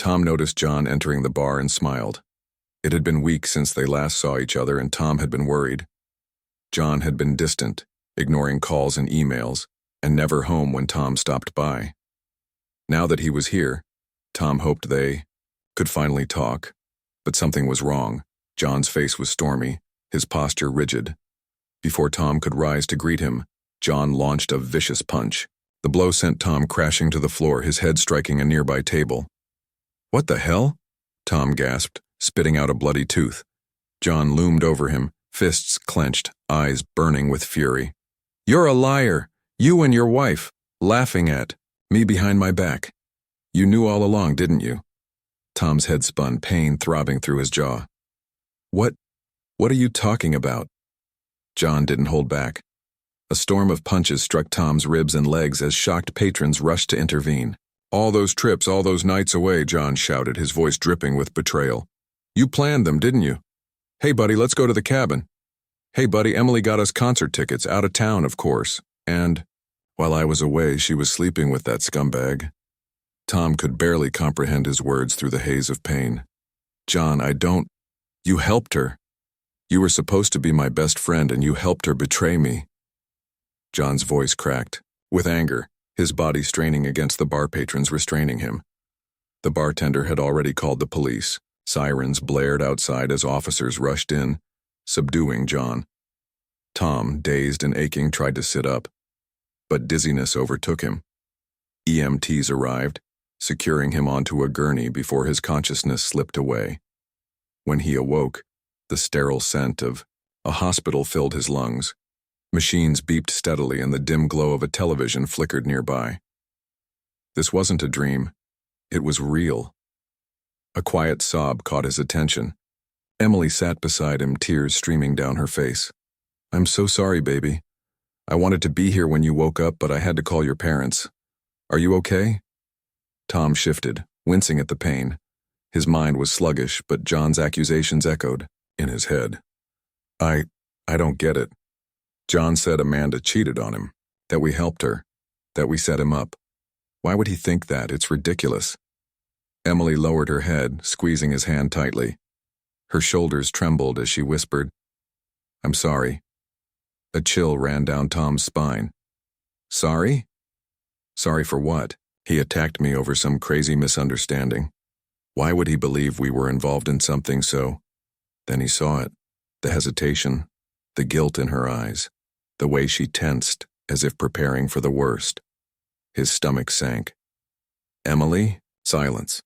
Tom noticed John entering the bar and smiled. It had been weeks since they last saw each other, and Tom had been worried. John had been distant, ignoring calls and emails, and never home when Tom stopped by. Now that he was here, Tom hoped they could finally talk. But something was wrong. John's face was stormy, his posture rigid. Before Tom could rise to greet him, John launched a vicious punch. The blow sent Tom crashing to the floor, his head striking a nearby table. "What the hell?" Tom gasped, spitting out a bloody tooth. John loomed over him, fists clenched, eyes burning with fury. "You're a liar! You and your wife, laughing at me behind my back. You knew all along, didn't you?" Tom's head spun, pain throbbing through his jaw. What are you talking about?" John didn't hold back. A storm of punches struck Tom's ribs and legs as shocked patrons rushed to intervene. "All those trips, all those nights away," John shouted, his voice dripping with betrayal. "You planned them, didn't you? Hey, buddy, let's go to the cabin. Hey, buddy, Emily got us concert tickets, out of town, of course. And while I was away, she was sleeping with that scumbag." Tom could barely comprehend his words through the haze of pain. "John, You helped her. You were supposed to be my best friend, and you helped her betray me." John's voice cracked, with anger, his body straining against the bar patrons restraining him. The bartender had already called the police. Sirens blared outside as officers rushed in, subduing John. Tom, dazed and aching, tried to sit up, but dizziness overtook him. EMTs arrived, securing him onto a gurney before his consciousness slipped away. When he awoke, the sterile scent of a hospital filled his lungs. Machines beeped steadily, and the dim glow of a television flickered nearby. This wasn't a dream. It was real. A quiet sob caught his attention. Emily sat beside him, tears streaming down her face. "I'm so sorry, baby. I wanted to be here when you woke up, but I had to call your parents. Are you okay?" Tom shifted, wincing at the pain. His mind was sluggish, but John's accusations echoed in his head. I don't get it. John said Amanda cheated on him, that we helped her, that we set him up. Why would he think that? It's ridiculous." Emily lowered her head, squeezing his hand tightly. Her shoulders trembled as she whispered, "I'm sorry." A chill ran down Tom's spine. "Sorry? Sorry for what? He attacked me over some crazy misunderstanding. Why would he believe we were involved in something so?" Then he saw it, the hesitation, the guilt in her eyes, the way she tensed as if preparing for the worst. His stomach sank. "Emily?" Silence.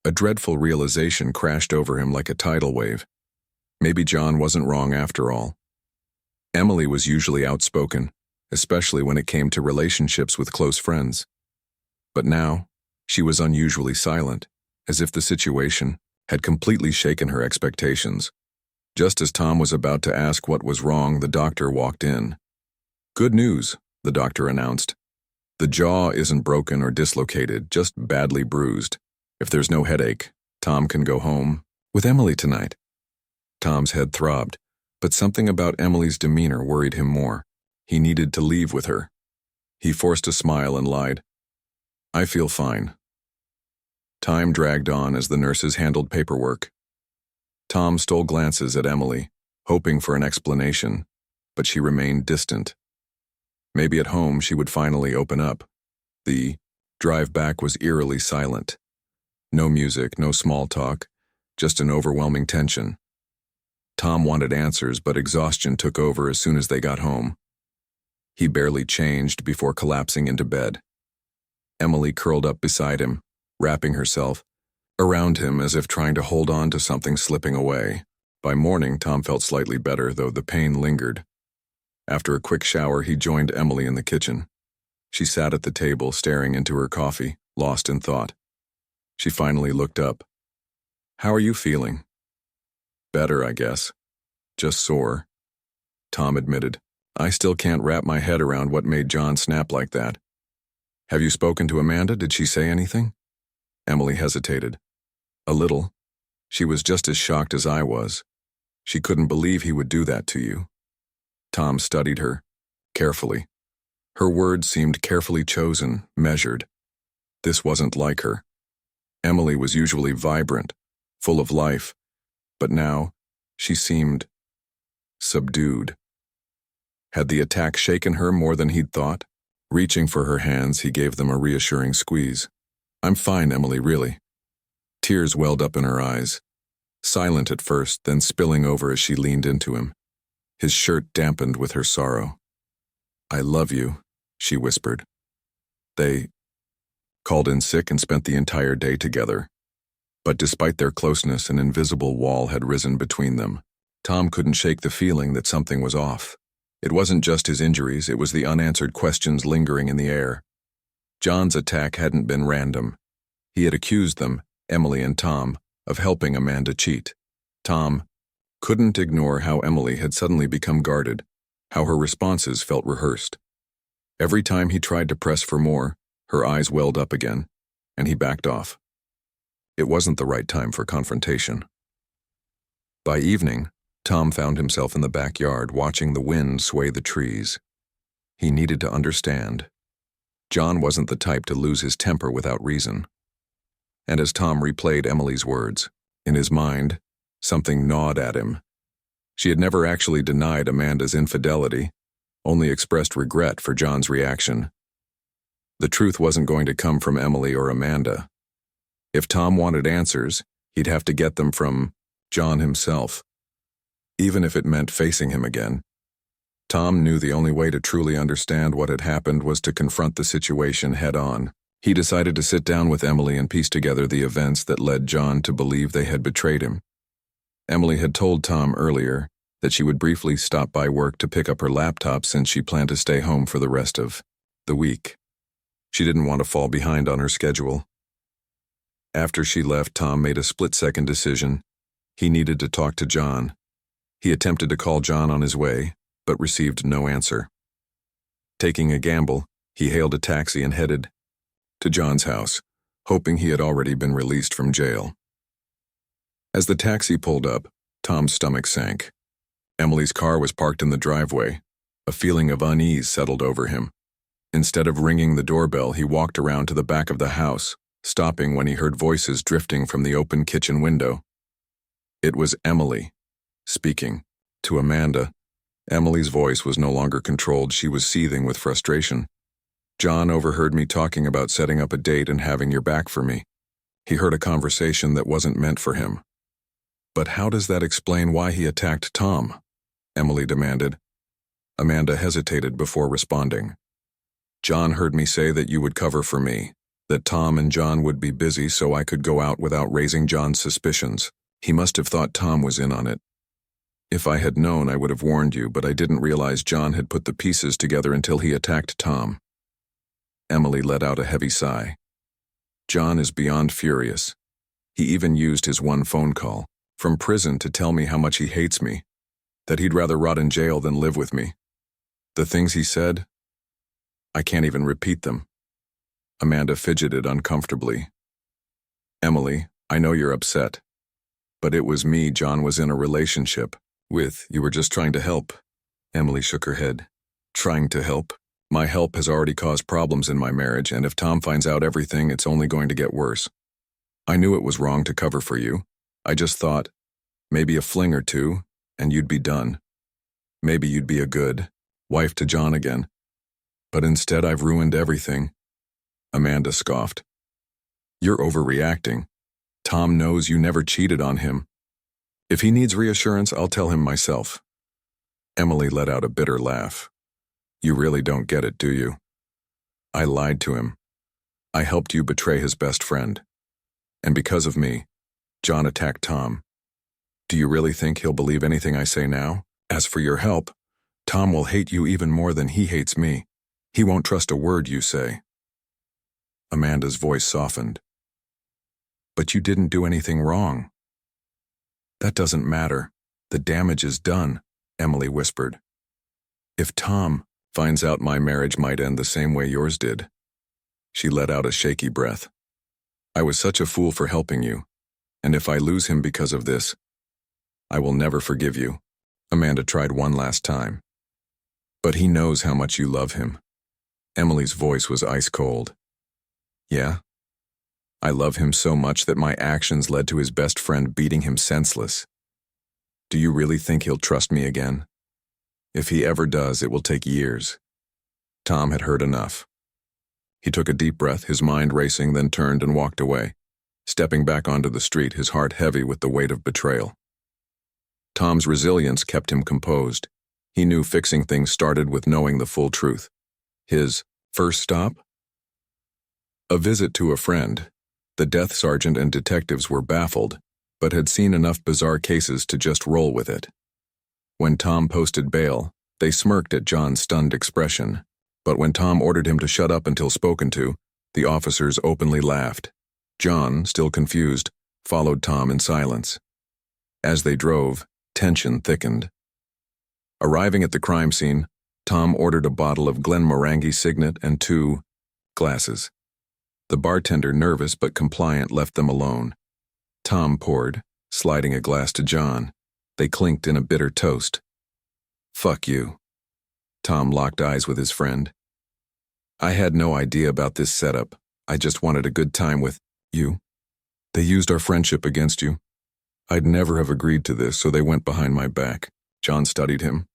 A dreadful realization crashed over him like a tidal wave. Maybe John wasn't wrong after all. Emily was usually outspoken, especially when it came to relationships with close friends. But now, she was unusually silent, as if the situation had completely shaken her expectations. Just as Tom was about to ask what was wrong, the doctor walked in. "Good news," the doctor announced. "The jaw isn't broken or dislocated, just badly bruised. If there's no headache, Tom can go home with Emily tonight." Tom's head throbbed, but something about Emily's demeanor worried him more. He needed to leave with her. He forced a smile and lied. "I feel fine." Time dragged on as the nurses handled paperwork. Tom stole glances at Emily, hoping for an explanation, but she remained distant. Maybe at home she would finally open up. The drive back was eerily silent. No music, no small talk, just an overwhelming tension. Tom wanted answers, but exhaustion took over as soon as they got home. He barely changed before collapsing into bed. Emily curled up beside him, wrapping herself around him as if trying to hold on to something slipping away. By morning, Tom felt slightly better, though the pain lingered. After a quick shower, he joined Emily in the kitchen. She sat at the table, staring into her coffee, lost in thought. She finally looked up. "How are you feeling?" "Better, I guess. Just sore," Tom admitted. "I still can't wrap my head around what made John snap like that." "Have you spoken to Amanda? Did she say anything?" Emily hesitated. "A little. She was just as shocked as I was. She couldn't believe he would do that to you." Tom studied her, carefully. Her words seemed carefully chosen, measured. This wasn't like her. Emily was usually vibrant, full of life, but now she seemed subdued. Had the attack shaken her more than he'd thought? Reaching for her hands, he gave them a reassuring squeeze. "I'm fine, Emily, really." Tears welled up in her eyes, silent at first, then spilling over as she leaned into him. His shirt dampened with her sorrow. "I love you," she whispered. They called in sick and spent the entire day together. But despite their closeness, an invisible wall had risen between them. Tom couldn't shake the feeling that something was off. It wasn't just his injuries, it was the unanswered questions lingering in the air. John's attack hadn't been random. He had accused them, Emily and Tom, of helping Amanda cheat. Tom couldn't ignore how Emily had suddenly become guarded, how her responses felt rehearsed. Every time he tried to press for more, her eyes welled up again, and he backed off. It wasn't the right time for confrontation. By evening, Tom found himself in the backyard watching the wind sway the trees. He needed to understand. John wasn't the type to lose his temper without reason. And as Tom replayed Emily's words, in his mind, something gnawed at him. She had never actually denied Amanda's infidelity, only expressed regret for John's reaction. The truth wasn't going to come from Emily or Amanda. If Tom wanted answers, he'd have to get them from John himself, even if it meant facing him again. Tom knew the only way to truly understand what had happened was to confront the situation head-on. He decided to sit down with Emily and piece together the events that led John to believe they had betrayed him. Emily had told Tom earlier that she would briefly stop by work to pick up her laptop since she planned to stay home for the rest of the week. She didn't want to fall behind on her schedule. After she left, Tom made a split-second decision. He needed to talk to John. He attempted to call John on his way, but received no answer. Taking a gamble, he hailed a taxi and headed to John's house, hoping he had already been released from jail. As the taxi pulled up, Tom's stomach sank. Emily's car was parked in the driveway. A feeling of unease settled over him. Instead of ringing the doorbell, he walked around to the back of the house, stopping when he heard voices drifting from the open kitchen window. It was Emily, speaking to Amanda. Emily's voice was no longer controlled. She was seething with frustration. "John overheard me talking about setting up a date and having your back for me. He heard a conversation that wasn't meant for him." "But how does that explain why he attacked Tom?" Emily demanded. Amanda hesitated before responding. "John heard me say that you would cover for me, that Tom and John would be busy so I could go out without raising John's suspicions. He must have thought Tom was in on it. If I had known, I would have warned you, but I didn't realize John had put the pieces together until he attacked Tom." Emily let out a heavy sigh. "John is beyond furious. He even used his one phone call from prison to tell me how much he hates me, that he'd rather rot in jail than live with me. The things he said, I can't even repeat them." Amanda fidgeted uncomfortably. "Emily, I know you're upset, but it was me John was in a relationship with. You were just trying to help." Emily shook her head. "Trying to help? My help has already caused problems in my marriage, and if Tom finds out everything, it's only going to get worse. I knew it was wrong to cover for you. I just thought, maybe a fling or two, and you'd be done. Maybe you'd be a good wife to John again. But instead I've ruined everything." Amanda scoffed. "You're overreacting. Tom knows you never cheated on him. If he needs reassurance, I'll tell him myself." Emily let out a bitter laugh. "You really don't get it, do you? I lied to him. I helped you betray his best friend. And because of me, John attacked Tom. Do you really think he'll believe anything I say now? As for your help, Tom will hate you even more than he hates me. He won't trust a word you say." Amanda's voice softened. "But you didn't do anything wrong." "That doesn't matter. The damage is done," Emily whispered. "If Tom finds out, my marriage might end the same way yours did." She let out a shaky breath. "I was such a fool for helping you, and if I lose him because of this, I will never forgive you." Amanda tried one last time. "But he knows how much you love him." Emily's voice was ice cold. "Yeah? I love him so much that my actions led to his best friend beating him senseless. Do you really think he'll trust me again? If he ever does, it will take years. Tom had heard enough. He took a deep breath, his mind racing, then turned and walked away, stepping back onto the street, his heart heavy with the weight of betrayal. Tom's resilience kept him composed. He knew fixing things started with knowing the full truth. His first stop? A visit to a friend. The death sergeant and detectives were baffled, but had seen enough bizarre cases to just roll with it. When Tom posted bail, they smirked at John's stunned expression, but when Tom ordered him to shut up until spoken to, the officers openly laughed. John, still confused, followed Tom in silence. As they drove, tension thickened. Arriving at the crime scene, Tom ordered a bottle of Glenmorangie Signet and 2 glasses. The bartender, nervous but compliant, left them alone. Tom poured, sliding a glass to John. They clinked in a bitter toast. "Fuck you." Tom locked eyes with his friend. "I had no idea about this setup. I just wanted a good time with you. They used our friendship against you. I'd never have agreed to this, so they went behind my back." John studied him.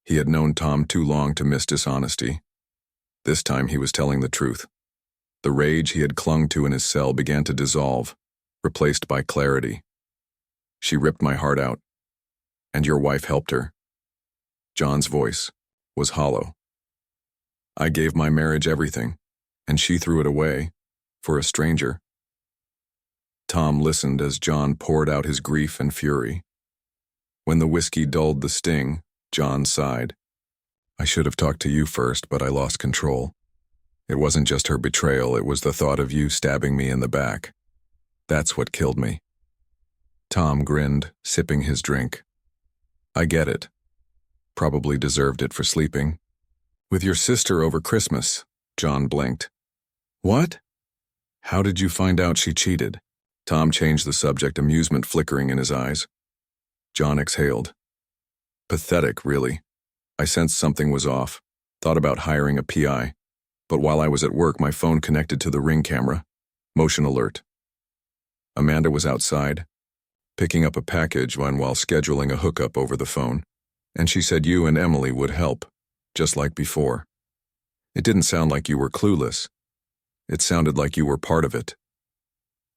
He had known Tom too long to miss dishonesty. This time he was telling the truth. The rage he had clung to in his cell began to dissolve, replaced by clarity. "She ripped my heart out. And your wife helped her." John's voice was hollow. "I gave my marriage everything, and she threw it away for a stranger." Tom listened as John poured out his grief and fury. When the whiskey dulled the sting, John sighed. "I should have talked to you first, but I lost control. It wasn't just her betrayal, it was the thought of you stabbing me in the back. That's what killed me." Tom grinned, sipping his drink. "I get it. Probably deserved it for sleeping with your sister over Christmas." John blinked. "What? How did you find out she cheated?" Tom changed the subject, amusement flickering in his eyes. John exhaled. "Pathetic, really. I sensed something was off, thought about hiring a PI, but while I was at work, my phone connected to the Ring camera. Motion alert. Amanda was outside, picking up a package while scheduling a hookup over the phone, and she said you and Emily would help, just like before. It didn't sound like you were clueless. It sounded like you were part of it."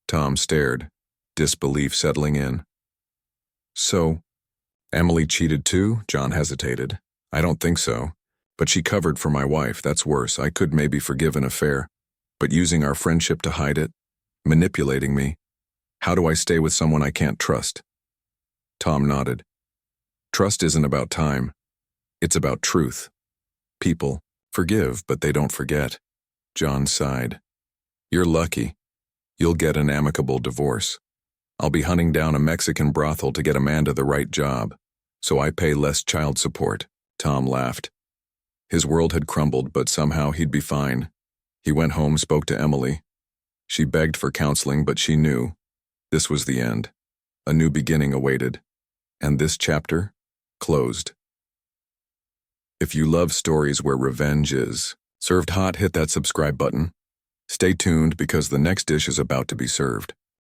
Tom stared, disbelief settling in. "So, Emily cheated too?" John hesitated. "I don't think so. But she covered for my wife, that's worse. I could maybe forgive an affair. But using our friendship to hide it, manipulating me, how do I stay with someone I can't trust?" Tom nodded. "Trust isn't about time. It's about truth. People forgive, but they don't forget." John sighed. "You're lucky. You'll get an amicable divorce. I'll be hunting down a Mexican brothel to get Amanda the right job, so I pay less child support." Tom laughed. His world had crumbled, but somehow he'd be fine. He went home, spoke to Emily. She begged for counseling, but she knew this was the end. A new beginning awaited. And this chapter closed. If you love stories where revenge is served hot, hit that subscribe button. Stay tuned because the next dish is about to be served.